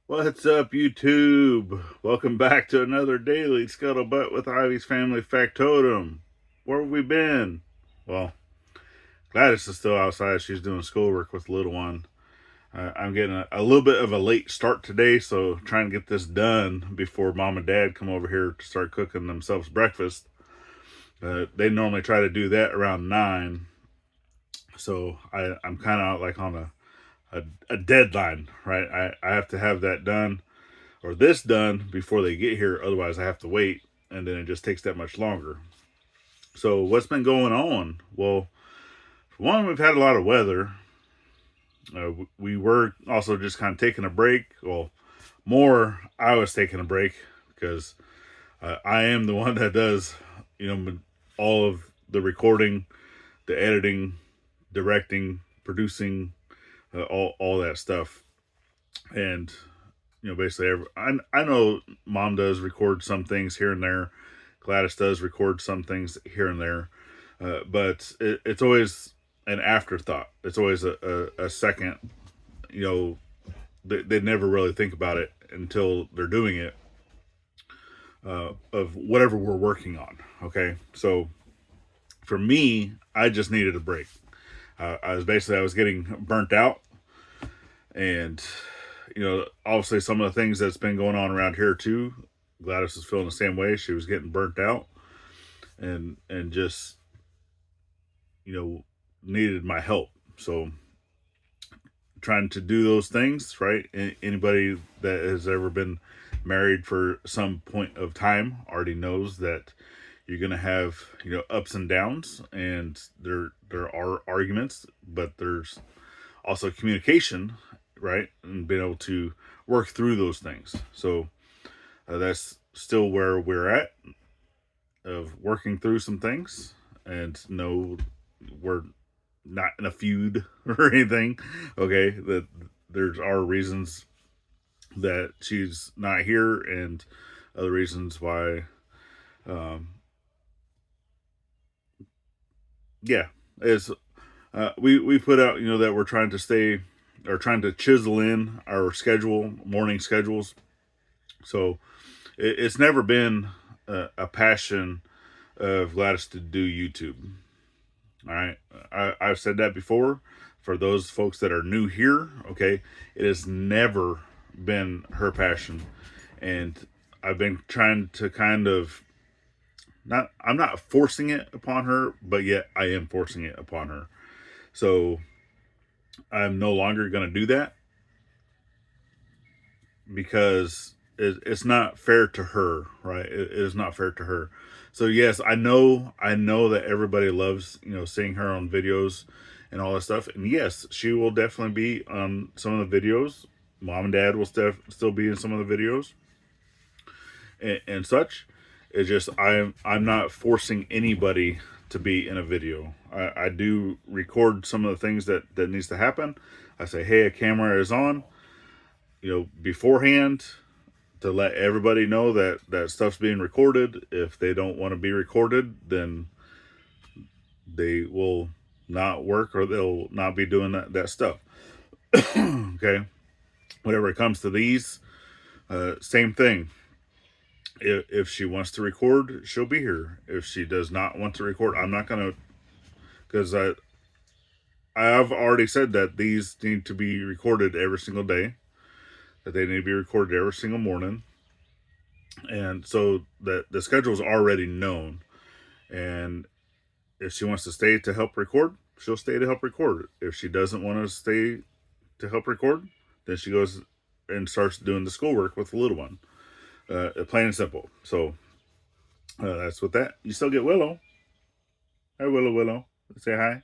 What's up, YouTube? Welcome back to another daily Scuttlebutt with Ivy's Family Factotum. Where have we been? Well, Gladys is still outside. She's doing schoolwork with the little one. I'm getting a little bit of a late start today, so trying to get this done before Mom and Dad come over here to start cooking themselves breakfast. They normally try to do that around 9, so I'm kind of like on a deadline, right? I have to have that done or this done before they get here. Otherwise, I have to wait, and then it just takes that much longer. So, what's been going on? Well, for one, we've had a lot of weather. We were also just kind of taking a break. Well, more, I was taking a break because I am the one that does, all of the recording, the editing, directing, producing, all that stuff. And basically, I know Mom does record some things here and there. Gladys does record some things here and there, but it's always an afterthought. It's always a second. They never really think about it until they're doing it. Of whatever we're working on. Okay, so for me, I just needed a break. I was getting burnt out, and obviously some of the things that's been going on around here too. Gladys was feeling the same way. She was getting burnt out, and just needed my help. So trying to do those things, right? Anybody that has ever been married for some point of time already knows that you're gonna have ups and downs, and there are arguments, but there's also communication, right? And being able to work through those things. So that's still where we're at, of working through some things. And no, we're not in a feud or anything. Okay, that there's are reasons that she's not here, and other reasons why. Um, yeah, is we put out that we're trying to stay or trying to chisel in our morning schedules. So it's never been a passion of Gladys to do YouTube. All right, I've said that before. For those folks that are new here, okay, it has never been her passion, and I've been trying to kind of I'm not forcing it upon her, but yet I am forcing it upon her. So I'm no longer going to do that because it's not fair to her, right? It is not fair to her. So yes, I know that everybody loves seeing her on videos and all that stuff, and yes, she will definitely be on some of the videos. Mom and Dad will still be in some of the videos and such. It's just I'm not forcing anybody to be in a video. I do record some of the things that needs to happen. I say, hey, a camera is on, beforehand, to let everybody know that stuff's being recorded. If they don't want to be recorded, then they will not work, or they'll not be doing that stuff. Okay, whenever it comes to these, same thing. If she wants to record, she'll be here. If she does not want to record, I'm not gonna, because I've already said that these need to be recorded every single day, that they need to be recorded every single morning, and so that the schedule is already known. And if she wants to stay to help record, she'll stay to help record. If she doesn't want to stay to help record, then she goes and starts doing the schoolwork with the little one. Plain and simple. So that's what that. You still get Willow. Hi, Willow. Say hi.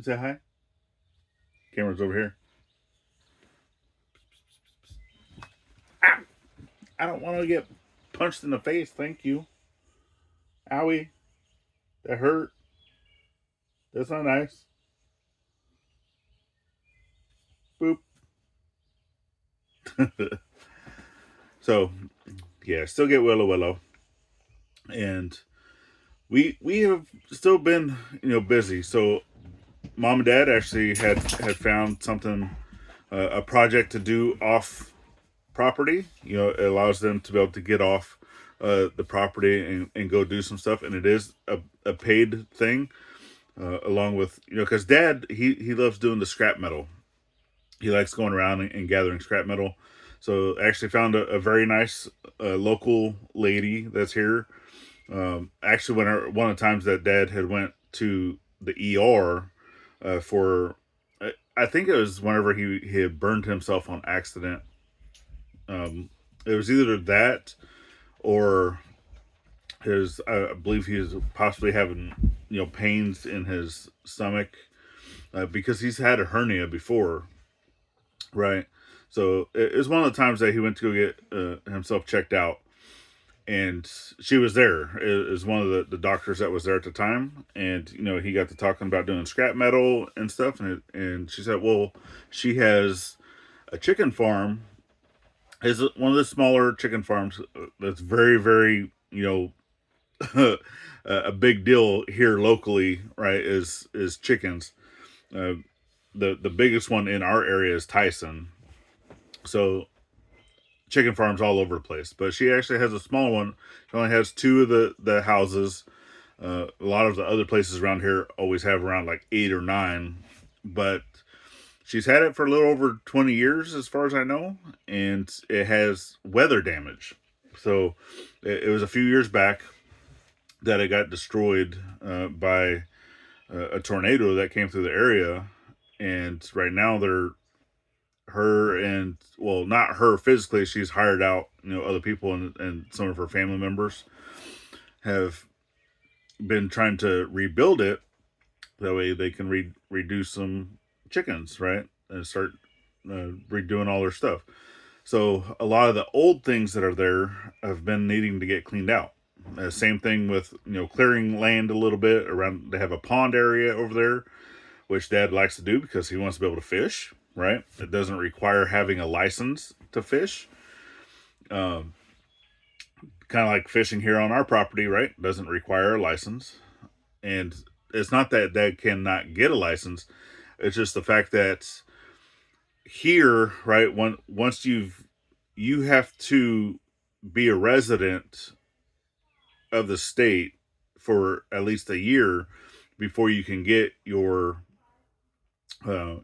Say hi. Camera's over here. Ah! I don't want to get punched in the face. Thank you. Owie. That hurt. That's not nice. Boop. So, yeah, still get Willow. And we have still been busy. So Mom and Dad actually had found something a project to do off property. It allows them to be able to get off the property and go do some stuff. And it is a paid thing, along with, because Dad, he loves doing the scrap metal. He likes going around and gathering scrap metal. So I actually found a very nice local lady that's here. Actually, one of the times that Dad had went to the ER for, I think it was whenever he had burned himself on accident. It was either that or I believe he was possibly having pains in his stomach, because he's had a hernia before, right? So it was one of the times that he went to go get himself checked out, and she was there. It was one of the doctors that was there at the time, and he got to talking about doing scrap metal and stuff, and she said, well, she has a chicken farm. Is one of the smaller chicken farms that's very, very, a big deal here locally, right? Is chickens. Uh, the biggest one in our area is Tyson. So chicken farms all over the place, but she actually has a small one. She only has two of the houses. A lot of the other places around here always have around like 8 or 9, but she's had it for a little over 20 years, as far as I know, and it has weather damage. So it was a few years back that it got destroyed by a tornado that came through the area, and right now her and, well, not her physically, she's hired out, other people, and some of her family members have been trying to rebuild it. That way they can redo some chickens, right, and start redoing all their stuff. So a lot of the old things that are there have been needing to get cleaned out. Same thing with clearing land a little bit around. They have a pond area over there, which Dad likes to do because he wants to be able to fish. Right? It doesn't require having a license to fish. Kind of like fishing here on our property, right? Doesn't require a license, and it's not that Dad cannot get a license. It's just the fact that here, right? Once you have to be a resident of the state for at least a year before you can get your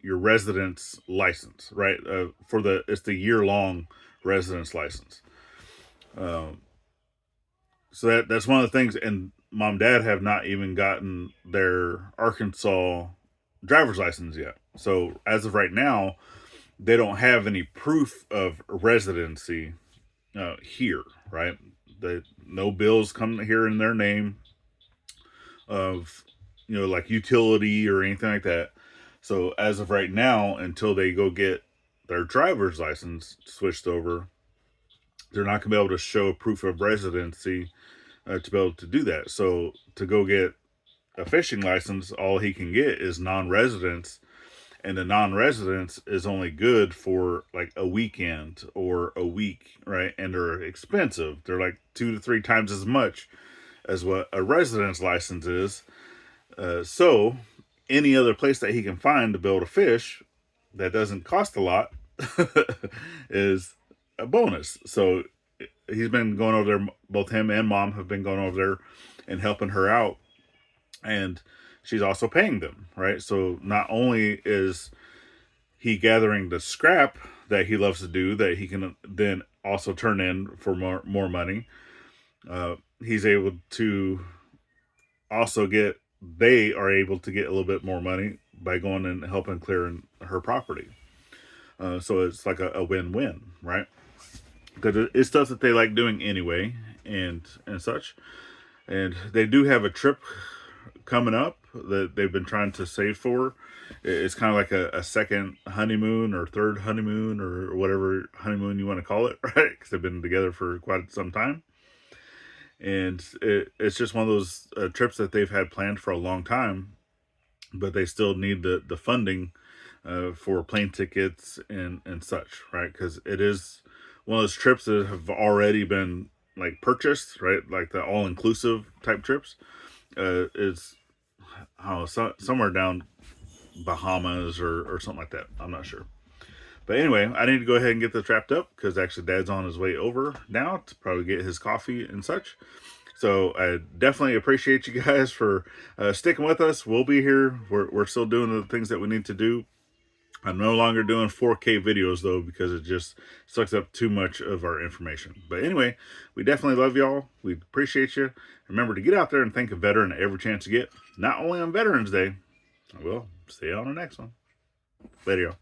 residence license, right? It's the year long residence license. Um, so that's one of the things. And Mom, Dad have not even gotten their Arkansas driver's license yet. So as of right now, they don't have any proof of residency here, right? No bills come here in their name of, like utility or anything like that. So as of right now, until they go get their driver's license switched over, they're not going to be able to show proof of residency to be able to do that. So to go get a fishing license, all he can get is non-residence, and the non-residence is only good for like a weekend or a week, right? And they're expensive. They're like 2 to 3 times as much as what a residence license is. So any other place that he can find to be able to fish that doesn't cost a lot is a bonus. So he's been going over there. Both him and Mom have been going over there and helping her out, and she's also paying them, right? So not only is he gathering the scrap that he loves to do, that he can then also turn in for more money, he's able to also they are able to get a little bit more money by going and helping clearing her property. So it's like a win-win, right? Because it's stuff that they like doing anyway, and such. And they do have a trip coming up that they've been trying to save for. It's kind of like a second honeymoon or third honeymoon or whatever honeymoon you want to call it, right? Because they've been together for quite some time. And it's just one of those trips that they've had planned for a long time, but they still need the funding for plane tickets and such, right? Because it is one of those trips that have already been like purchased, right? Like the all-inclusive type trips. Is somewhere down Bahamas or something like that. I'm not sure. But anyway, I need to go ahead and get this wrapped up because actually Dad's on his way over now to probably get his coffee and such. So I definitely appreciate you guys for sticking with us. We'll be here. We're still doing the things that we need to do. I'm no longer doing 4K videos though, because it just sucks up too much of our information. But anyway, we definitely love y'all. We appreciate you. Remember to get out there and thank a veteran every chance you get. Not only on Veterans Day. I will. See you on the next one. Later, y'all.